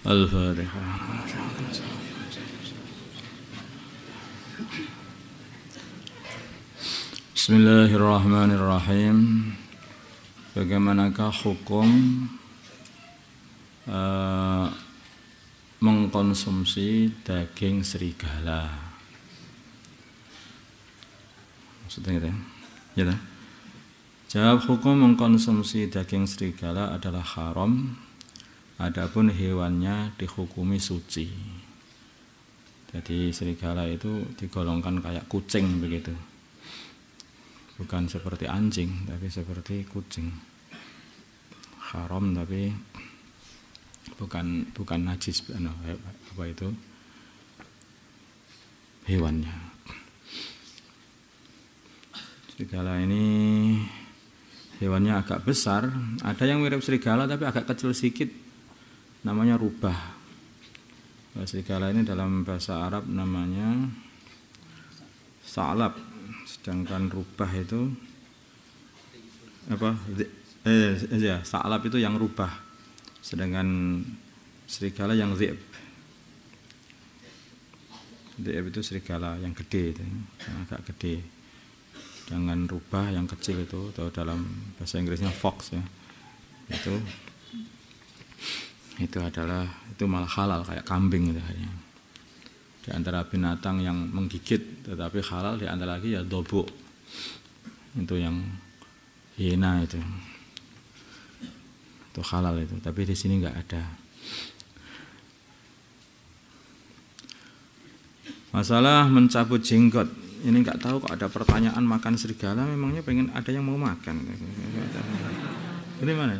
Al-Fatihah. Bismillahirrahmanirrahim. Bagaimanakah hukum mengkonsumsi daging serigala? Maksudnya gitu ya? Ya. Jawab, hukum mengkonsumsi daging serigala adalah haram. Adapun hewannya dihukumi suci. Jadi serigala itu digolongkan kayak kucing begitu. Bukan seperti anjing, tapi seperti kucing. Haram tapi bukan najis, apa itu hewannya. Serigala ini hewannya agak besar. Ada yang mirip serigala tapi agak kecil sedikit, namanya rubah. Serigala ini dalam bahasa Arab namanya sa'lab. Sedangkan rubah itu apa? Sa'lab itu yang rubah. Sedangkan serigala yang dhi'b. Dhi'b itu serigala yang gede, yang agak gede. Sedangkan rubah yang kecil itu, atau dalam bahasa Inggrisnya fox ya. Itu malah halal kayak kambing gitu. Di antara binatang yang menggigit tetapi halal di antara lagi ya dobok. Itu yang hiena itu halal itu, tapi di sini nggak ada. Masalah mencabut jenggot, ini nggak tahu kok ada pertanyaan makan serigala, memangnya pengen ada yang mau makan. Ini mana?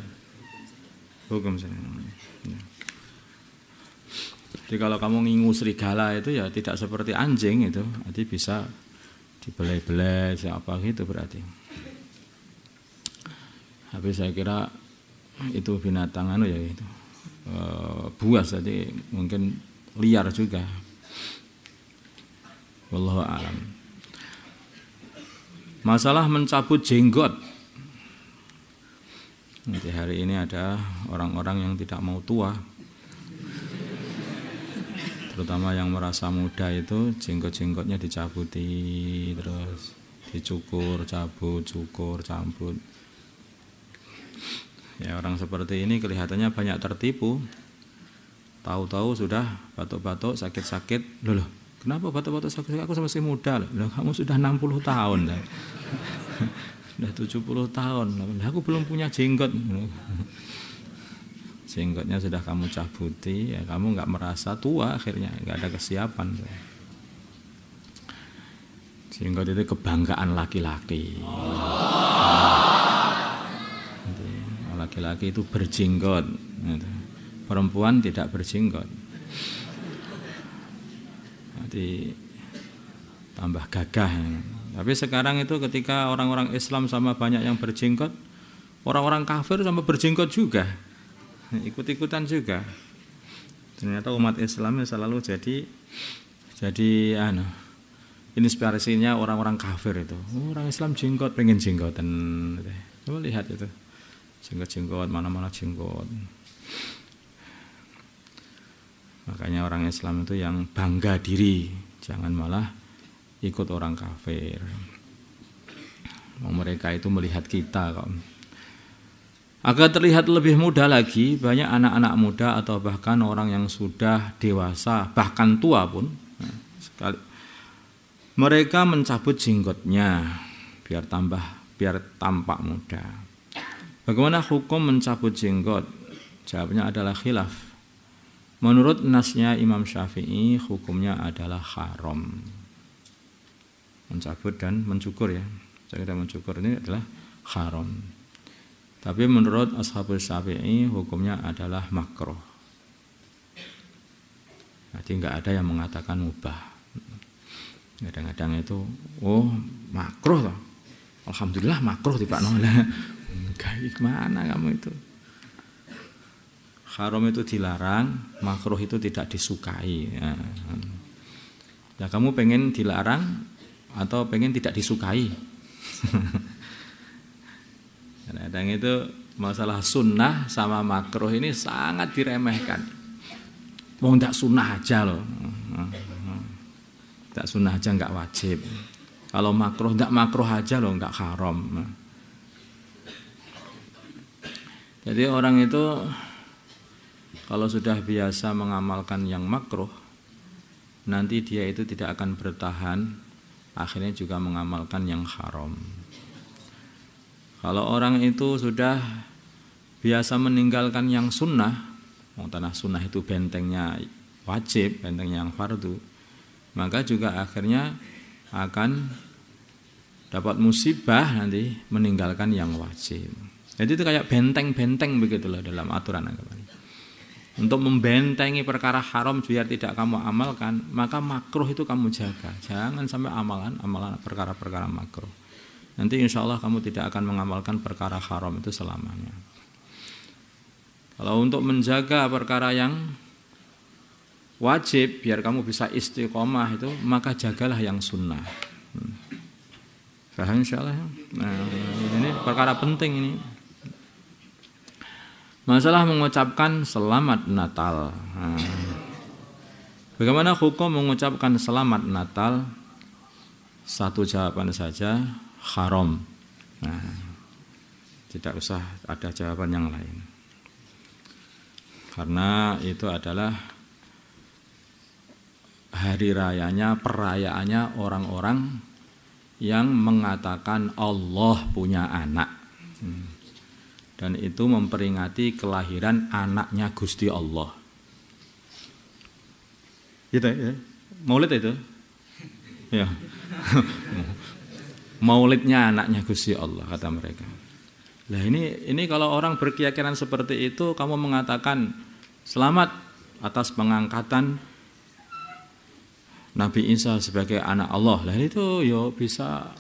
Hukum saya. Jadi kalau kamu ngingu serigala itu ya tidak seperti anjing itu, nanti bisa dibelai-belai siapa gitu berarti. Tapi saya kira itu binatang ya itu buas, jadi mungkin liar juga. Wallahu a'lam. Masalah mencabut jenggot. Nanti hari ini ada orang-orang yang tidak mau tua, terutama yang merasa muda itu jenggot-jenggotnya dicabuti terus dicukur, cabut, cukur, cabut. Ya, orang seperti ini kelihatannya banyak tertipu. Tahu-tahu sudah batuk-batuk, sakit-sakit. Loh, kenapa batuk-batuk sakit? Aku masih muda. Loh, kamu sudah 60 tahun. Sudah 70 tahun. Loh, aku belum punya jenggot. Jenggotnya sudah kamu cabuti, ya kamu nggak merasa tua, akhirnya nggak ada kesiapan. Jenggot itu kebanggaan laki-laki. Laki-laki itu berjenggot, perempuan tidak berjenggot. Jadi tambah gagah. Tapi sekarang itu ketika orang-orang Islam sama banyak yang berjenggot, orang-orang kafir sama berjenggot juga. Ikut-ikutan juga. Ternyata umat Islam selalu jadi inspirasinya orang-orang kafir itu. Orang Islam jenggot, pengen jenggotan. Oh, lihat itu. Jenggot-jenggot, mana-mana jenggot. Makanya orang Islam itu yang bangga diri, jangan malah ikut orang kafir. Mereka itu melihat kita kok. Agar terlihat lebih mudah lagi, banyak anak-anak muda atau bahkan orang yang sudah dewasa, bahkan tua pun, mereka mencabut jenggotnya biar tampak muda. Bagaimana hukum mencabut jenggot? Jawabnya adalah khilaf. Menurut nasnya Imam Syafi'i, hukumnya adalah haram. Mencabut dan mencukur ya. Kita mencukur ini adalah haram. Tapi menurut Ashabul Syafi'i hukumnya adalah makruh. Jadi enggak ada yang mengatakan mubah. Kadang-kadang itu makruh toh. Alhamdulillah makruh di Pak Nola. Gimana kamu itu? Haram itu dilarang, makruh itu tidak disukai. Ya kamu pengen dilarang atau pengen tidak disukai? Kadang-kadang itu masalah sunnah sama makruh ini sangat diremehkan. Wong ndak sunah aja loh. Ndak sunah aja nggak wajib. Kalau makruh ndak makruh aja loh, nggak haram. Jadi orang itu kalau sudah biasa mengamalkan yang makruh, nanti dia itu tidak akan bertahan, akhirnya juga mengamalkan yang haram. Kalau orang itu sudah biasa meninggalkan yang sunnah, tanah sunnah itu bentengnya wajib, bentengnya yang fardu, maka juga akhirnya akan dapat musibah nanti meninggalkan yang wajib. Jadi itu kayak benteng-benteng begitulah dalam aturan agama. Untuk membentengi perkara haram biar tidak kamu amalkan, maka makruh itu kamu jaga. Jangan sampai amalan perkara-perkara makruh. Nanti insya Allah kamu tidak akan mengamalkan perkara haram itu selamanya. Kalau untuk menjaga perkara yang wajib biar kamu bisa istiqomah itu, maka jagalah yang sunnah. Paham insya Allah. Nah, ini perkara penting ini. Masalah mengucapkan selamat Natal. Bagaimana hukum mengucapkan selamat Natal? Satu jawaban saja, haram. Tidak usah ada jawaban yang lain. Karena itu adalah hari rayanya, perayaannya orang-orang yang mengatakan Allah punya anak. Dan itu memperingati kelahiran anaknya Gusti Allah. Gitu ya? Maulid itu? Ya. Maulidnya anaknya Gusti Allah kata mereka. Nah ini kalau orang berkeyakinan seperti itu, kamu mengatakan selamat atas pengangkatan Nabi Isa sebagai anak Allah. Lah itu yo bisa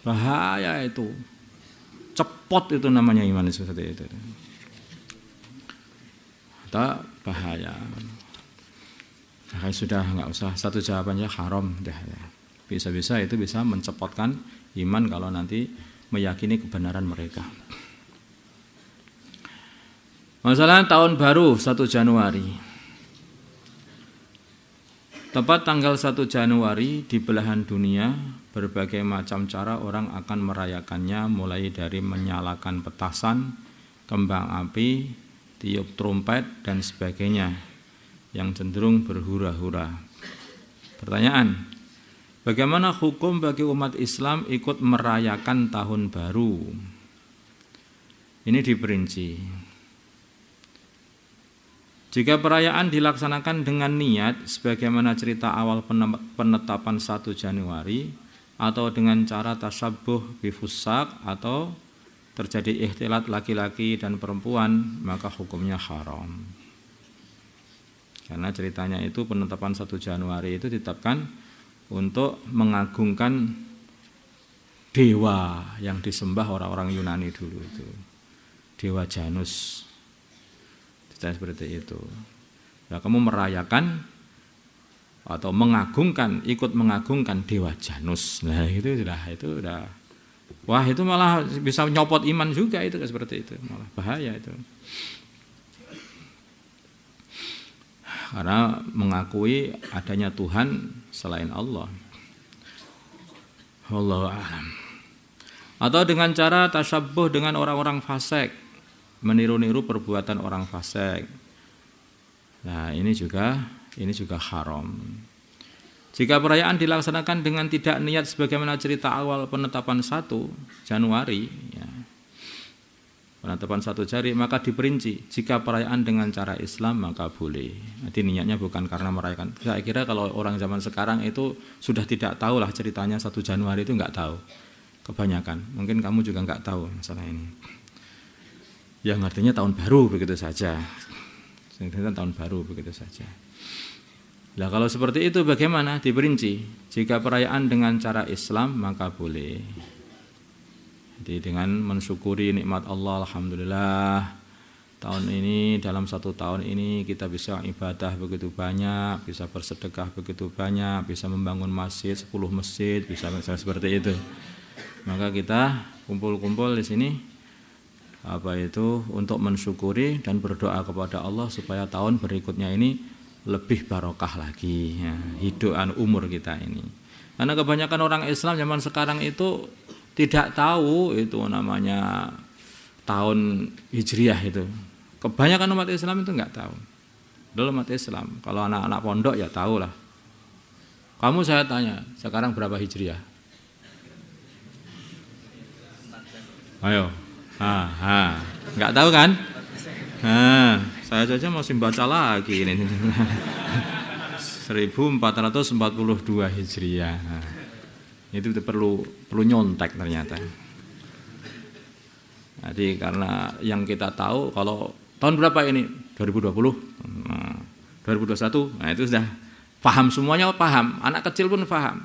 bahaya itu. Cepot itu namanya iman seperti itu. Atau bahaya. Nah, sudah nggak usah satu jawabannya haram dah. Bisa-bisa itu bisa mencepotkan iman kalau nanti meyakini kebenaran mereka. Masalah tahun baru 1 Januari. Tepat tanggal 1 Januari di belahan dunia, berbagai macam cara orang akan merayakannya, mulai dari menyalakan petasan, kembang api, tiup trompet, dan sebagainya, yang cenderung berhura-hura. Pertanyaan, bagaimana hukum bagi umat Islam ikut merayakan tahun baru? Ini diperinci. Jika perayaan dilaksanakan dengan niat sebagaimana cerita awal penetapan 1 Januari atau dengan cara tasabbuh bifusak atau terjadi ikhtilat laki-laki dan perempuan, maka hukumnya haram. Karena ceritanya itu penetapan 1 Januari itu ditetapkan untuk mengagungkan dewa yang disembah orang-orang Yunani dulu itu. Dewa Janus. Seperti itu. Nah, kamu merayakan atau mengagungkan, ikut mengagungkan dewa Janus. Nah, itu udah. Wah, itu malah bisa nyopot iman juga itu seperti itu. Malah bahaya itu. Karena mengakui adanya Tuhan selain Allah. Wallahu a'lam. Atau dengan cara tasyabbuh dengan orang-orang fasik. Meniru-niru perbuatan orang fasik. Nah, ini juga haram. Jika perayaan dilaksanakan dengan tidak niat sebagaimana cerita awal penetapan 1 Januari, ya, penetapan 1 Januari, maka diperinci. Jika perayaan dengan cara Islam maka boleh. Jadi niatnya bukan karena merayakan. Saya kira kalau orang zaman sekarang itu sudah tidak tahu lah ceritanya 1 Januari itu nggak tahu. Kebanyakan. Mungkin kamu juga nggak tahu masalah ini. Yang artinya tahun baru begitu saja. Artinya tahun baru begitu saja. Nah, kalau seperti itu bagaimana? Diperinci. Jika perayaan dengan cara Islam maka boleh. Jadi dengan mensyukuri nikmat Allah, alhamdulillah tahun ini, dalam 1 tahun ini kita bisa ibadah begitu banyak, bisa bersedekah begitu banyak, bisa membangun masjid 10 masjid, bisa seperti itu. Maka kita kumpul-kumpul di sini untuk mensyukuri dan berdoa kepada Allah supaya tahun berikutnya ini lebih barokah lagi ya, hidupan umur kita ini. Karena kebanyakan orang Islam zaman sekarang itu tidak tahu itu namanya tahun Hijriah itu. Kebanyakan umat Islam itu nggak tahu. Dulu umat Islam, kalau anak-anak pondok ya tahu lah. Kamu saya tanya, sekarang berapa Hijriah? Ayo, nggak tahu kan? Saya saja masih baca lagi ini. 1442 Hijriah. Itu perlu nyontek ternyata. Jadi karena yang kita tahu kalau tahun berapa ini? 2020, 2021. Nah itu sudah paham, semuanya paham. Anak kecil pun paham.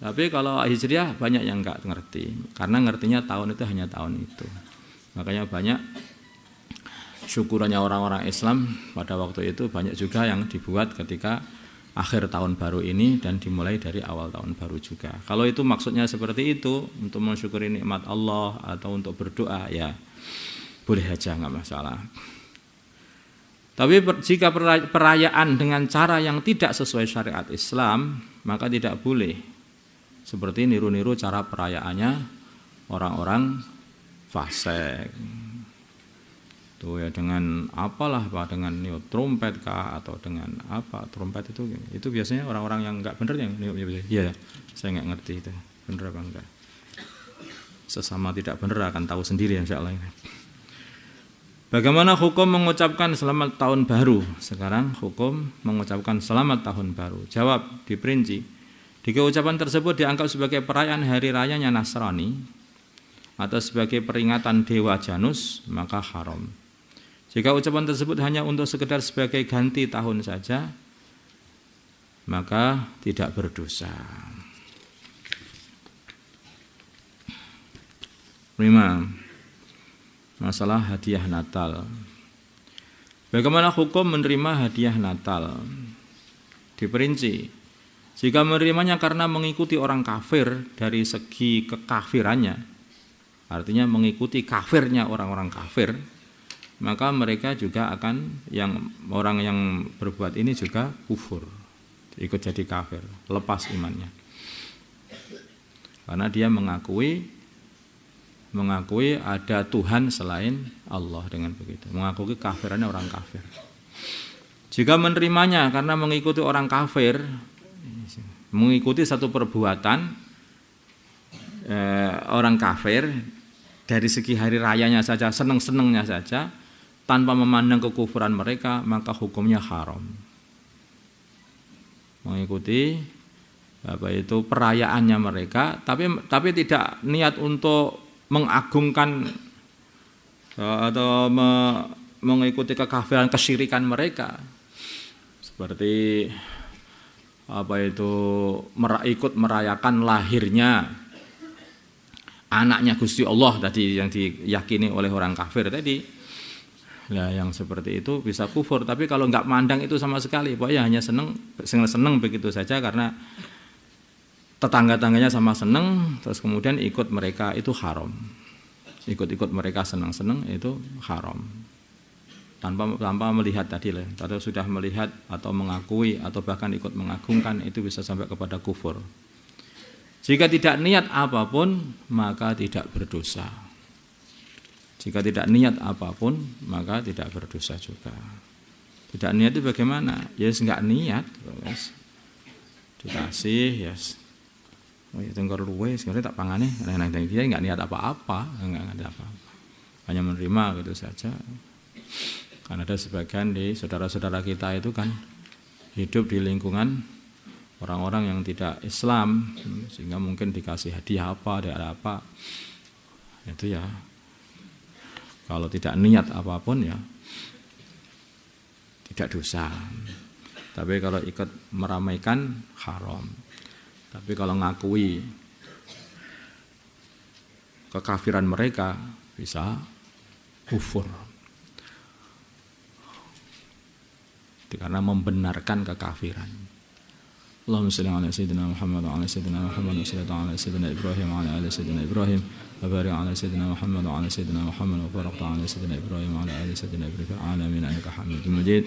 Tapi kalau Hijriah banyak yang enggak ngerti. Karena ngertinya tahun itu hanya tahun itu. Makanya banyak syukurannya orang-orang Islam pada waktu itu banyak juga yang dibuat ketika akhir tahun baru ini dan dimulai dari awal tahun baru juga. Kalau itu maksudnya seperti itu untuk mensyukuri nikmat Allah atau untuk berdoa ya boleh aja, nggak masalah. Tapi jika perayaan dengan cara yang tidak sesuai syariat Islam maka tidak boleh. Seperti niru-niru cara perayaannya orang-orang fasik. Tuh ya dengan apalah Pak, dengan niup trompet kah atau dengan apa trompet itu biasanya orang-orang yang enggak benar yang niup. Iya, saya enggak ngerti itu benar apa enggak. Sesama tidak benar akan tahu sendiri insyaallah. Bagaimana hukum mengucapkan selamat tahun baru? Sekarang hukum mengucapkan selamat tahun baru. Jawab diperinci. Jika ucapan tersebut dianggap sebagai perayaan hari rayanya Nasrani atau sebagai peringatan dewa Janus, maka haram. Jika ucapan tersebut hanya untuk sekedar sebagai ganti tahun saja, maka tidak berdosa. 5. Masalah hadiah Natal. Bagaimana hukum menerima hadiah Natal? Diperinci. Jika menerimanya karena mengikuti orang kafir dari segi kekafirannya, artinya mengikuti kafirnya orang-orang kafir, maka mereka juga akan orang yang berbuat ini juga kufur, ikut jadi kafir, lepas imannya. Karena dia mengakui ada Tuhan selain Allah dengan begitu, mengakui kafirannya orang kafir. Jika menerimanya karena mengikuti orang kafir, mengikuti satu perbuatan orang kafir dari segi hari rayanya saja, seneng-senengnya saja, tanpa memandang kekufuran mereka, maka hukumnya haram. Mengikuti perayaannya mereka, tapi tidak niat untuk mengagungkan atau mengikuti kekafiran, kesyirikan mereka. Seperti ikut merayakan lahirnya anaknya Gusti Allah tadi yang diyakini oleh orang kafir tadi. Nah, yang seperti itu bisa kufur. Tapi kalau nggak mandang itu sama sekali, pokoknya hanya seneng begitu saja karena tetangga-tangganya sama seneng, terus kemudian ikut mereka, itu haram. Ikut-ikut mereka seneng-seneng itu haram. Tanpa melihat tadi lah, atau sudah melihat atau mengakui atau bahkan ikut mengagungkan, itu bisa sampai kepada kufur. Jika tidak niat apapun, maka tidak berdosa. Jika tidak niat apapun, maka tidak berdosa juga. Tidak niat itu bagaimana? Yes, enggak niat, yes. Dikasih, yes. Oh, itu enggak luwe, sebenarnya tak pangane, dia enggak niat apa-apa, enggak ada apa-apa. Hanya menerima gitu saja. Karena ada sebagian di saudara-saudara kita itu kan hidup di lingkungan orang-orang yang tidak Islam, sehingga mungkin dikasih hadiah apa, ada apa. Itu ya. Kalau tidak niat apapun ya tidak dosa. Tapi kalau ikut meramaikan haram. Tapi kalau ngakui kekafiran mereka bisa kufur. Karena membenarkan kekafiran. اللهم صل على سيدنا محمد وعلى سيدنا محمد وصلى على سيدنا إبراهيم وعلى آل سيدنا إبراهيم وبارك على سيدنا محمد وعلى سيدنا محمد وبارك على سيدنا إبراهيم وعلى آل سيدنا إبراهيم في العالمين إنك حميد مجيد.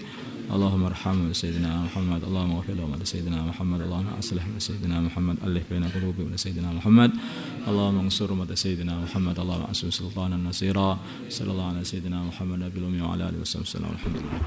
اللهم ارحم سيدنا محمد، اللهم اغفر له سيدنا محمد، اللهم أصلح سيدنا محمد، ألف بين قلوبنا سيدنا محمد، اللهم انصر أمة سيدنا محمد، اللهم أنصر سلطانا نصيرا. صلى الله على سيدنا محمد نبي الأمي وعلى آله وصحبه وسلم. الحمد لله.